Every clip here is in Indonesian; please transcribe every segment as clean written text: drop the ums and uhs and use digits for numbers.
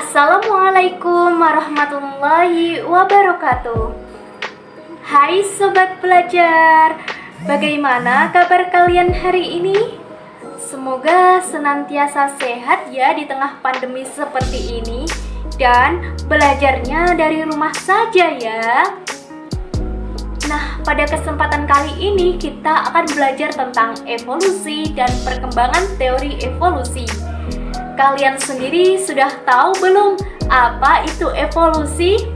Assalamualaikum warahmatullahi wabarakatuh. Hai sobat belajar, bagaimana kabar kalian hari ini? Semoga senantiasa sehat ya di tengah pandemi seperti ini, dan belajarnya dari rumah saja ya. Nah, pada kesempatan kali ini kita akan belajar tentang evolusi dan perkembangan teori evolusi. Kalian sendiri sudah tahu belum apa itu evolusi?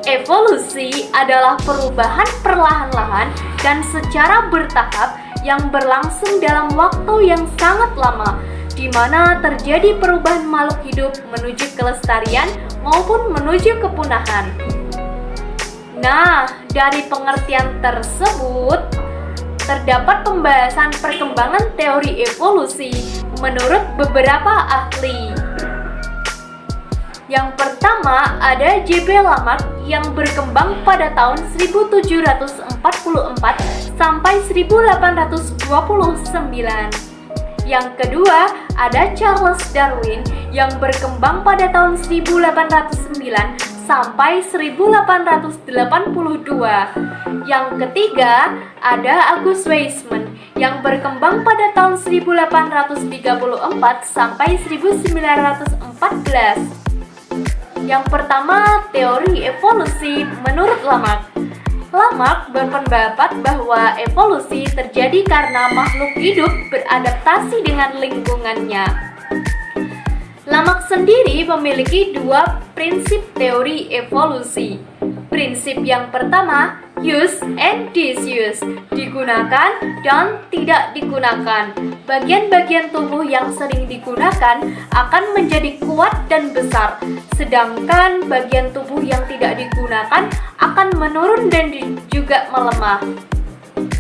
Evolusi adalah perubahan perlahan-lahan dan secara bertahap yang berlangsung dalam waktu yang sangat lama, di mana terjadi perubahan makhluk hidup menuju kelestarian maupun menuju kepunahan. Nah, dari pengertian tersebut, terdapat pembahasan perkembangan teori evolusi menurut beberapa ahli. Yang pertama ada J.B. Lamarck yang berkembang pada tahun 1744 sampai 1829. Yang kedua ada Charles Darwin yang berkembang pada tahun 1809 sampai 1882. Yang ketiga ada August Weismann yang berkembang pada tahun 1834 sampai 1914. Yang pertama, teori evolusi menurut Lamarck. Lamarck berpendapat bahwa evolusi terjadi karena makhluk hidup beradaptasi dengan lingkungannya. Lamarck sendiri memiliki dua prinsip teori evolusi. Prinsip yang pertama, use and disuse, digunakan dan tidak digunakan. Bagian-bagian tubuh yang sering digunakan akan menjadi kuat dan besar, sedangkan bagian tubuh yang tidak digunakan akan menurun dan juga melemah.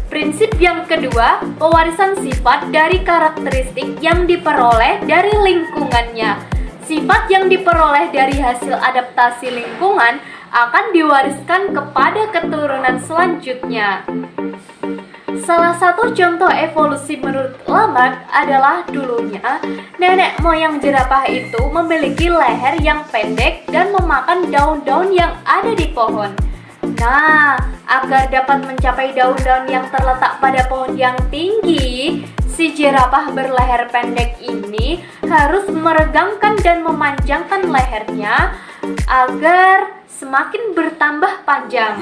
Prinsip yang kedua, pewarisan sifat dari karakteristik yang diperoleh dari lingkungannya. Sifat yang diperoleh dari hasil adaptasi lingkungan akan diwariskan kepada keturunan selanjutnya. Salah satu contoh evolusi menurut Lamarck adalah dulunya nenek moyang jerapah itu memiliki leher yang pendek dan memakan daun-daun yang ada di pohon. Nah, agar dapat mencapai daun-daun yang terletak pada pohon yang tinggi, si jerapah berleher pendek ini harus meregangkan dan memanjangkan lehernya agar semakin bertambah panjang.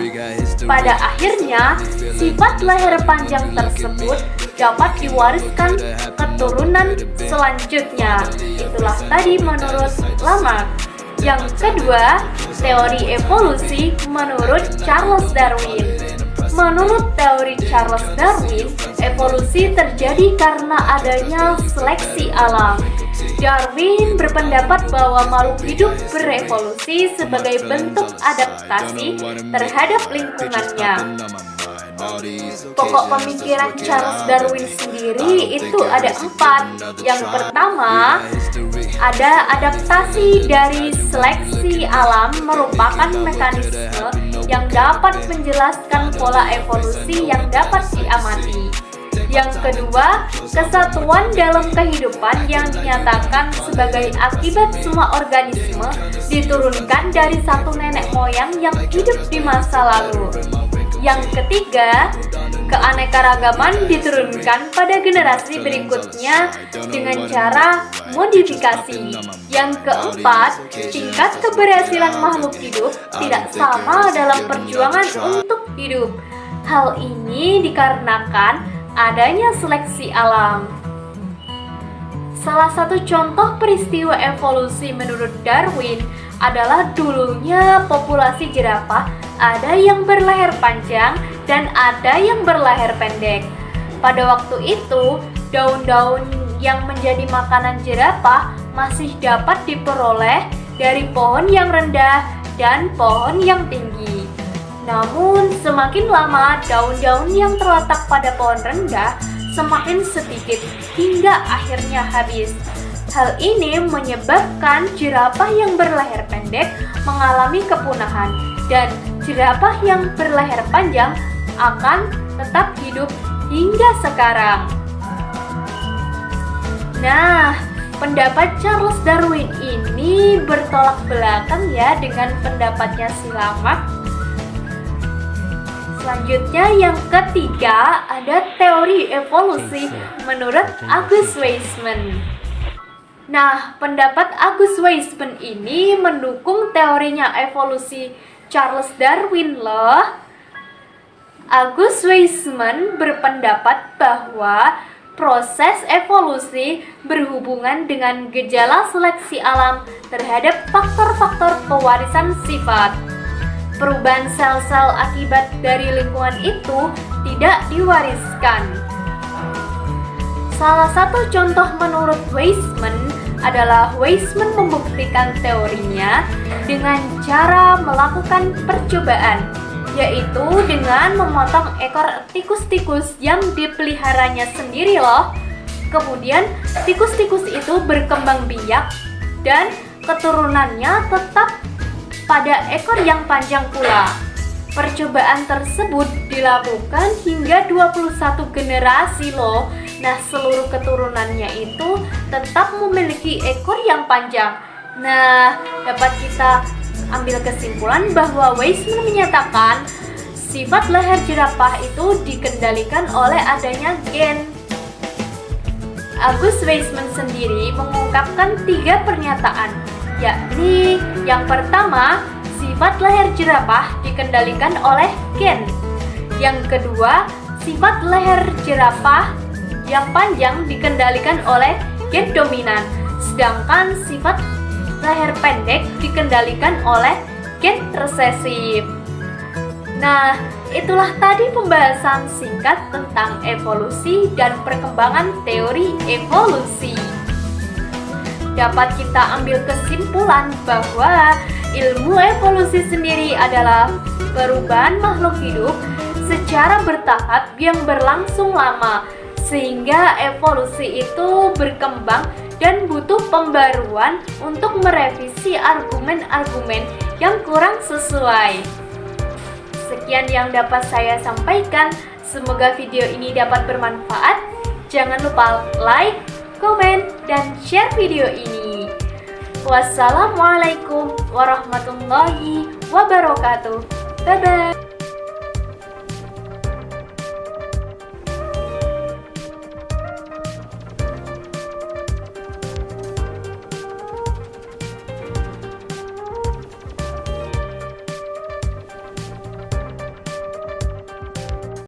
Pada akhirnya, sifat leher panjang tersebut dapat diwariskan keturunan selanjutnya. Itulah tadi menurut Lamarck. Yang kedua, teori evolusi menurut Charles Darwin. Menurut teori Charles Darwin, evolusi terjadi karena adanya seleksi alam. Darwin berpendapat bahwa makhluk hidup berevolusi sebagai bentuk adaptasi terhadap lingkungannya. Pokok pemikiran Charles Darwin sendiri itu ada 4. Yang pertama, ada adaptasi dari seleksi alam merupakan mekanisme yang dapat menjelaskan pola evolusi yang dapat diamati. Yang kedua, kesatuan dalam kehidupan yang dinyatakan sebagai akibat semua organisme diturunkan dari satu nenek moyang yang hidup di masa lalu. Yang ketiga, keanekaragaman diturunkan pada generasi berikutnya dengan cara modifikasi. Yang keempat, tingkat keberhasilan makhluk hidup tidak sama dalam perjuangan untuk hidup. Hal ini dikarenakan adanya seleksi alam. Salah satu contoh peristiwa evolusi menurut Darwin adalah dulunya populasi jerapah ada yang berleher panjang dan ada yang berleher pendek. Pada waktu itu, daun-daun yang menjadi makanan jerapah masih dapat diperoleh dari pohon yang rendah dan pohon yang tinggi. Namun, semakin lama daun-daun yang terletak pada pohon rendah semakin sedikit hingga akhirnya habis. Hal ini menyebabkan jerapah yang berleher pendek mengalami kepunahan dan jerapah yang berleher panjang akan tetap hidup hingga sekarang. Nah, pendapat Charles Darwin ini bertolak belakang ya dengan pendapatnya si Lamarck. Selanjutnya yang ketiga ada teori evolusi menurut August Weismann. Nah, pendapat August Weismann ini mendukung teorinya evolusi Charles Darwin loh. August Weismann berpendapat bahwa proses evolusi berhubungan dengan gejala seleksi alam terhadap faktor-faktor pewarisan sifat. Perubahan sel-sel akibat dari lingkungan itu tidak diwariskan. Salah satu contoh menurut Weismann adalah Weismann membuktikan teorinya dengan cara melakukan percobaan, yaitu dengan memotong ekor tikus-tikus yang dipeliharanya sendiri loh. Kemudian tikus-tikus itu berkembang biak dan keturunannya tetap pada ekor yang panjang pula. Percobaan tersebut dilakukan hingga 21 generasi loh. Nah, seluruh keturunannya itu tetap memiliki ekor yang panjang. Nah, dapat kita ambil kesimpulan bahwa Weismann menyatakan sifat leher jerapah itu dikendalikan oleh adanya gen. August Weismann sendiri mengungkapkan 3 pernyataan, yakni yang pertama, sifat leher jerapah dikendalikan oleh gen. Yang kedua, sifat leher jerapah yang panjang dikendalikan oleh gen dominan, sedangkan sifat leher pendek dikendalikan oleh gen resesif. Nah, itulah tadi pembahasan singkat tentang evolusi dan perkembangan teori evolusi. Dapat kita ambil kesimpulan bahwa ilmu evolusi sendiri adalah perubahan makhluk hidup secara bertahap yang berlangsung lama, sehingga evolusi itu berkembang dan butuh pembaruan untuk merevisi argumen-argumen yang kurang sesuai. Sekian yang dapat saya sampaikan. Semoga video ini dapat bermanfaat. Jangan lupa like, komen, dan share video ini. Wassalamualaikum warahmatullahi wabarakatuh. Bye-bye.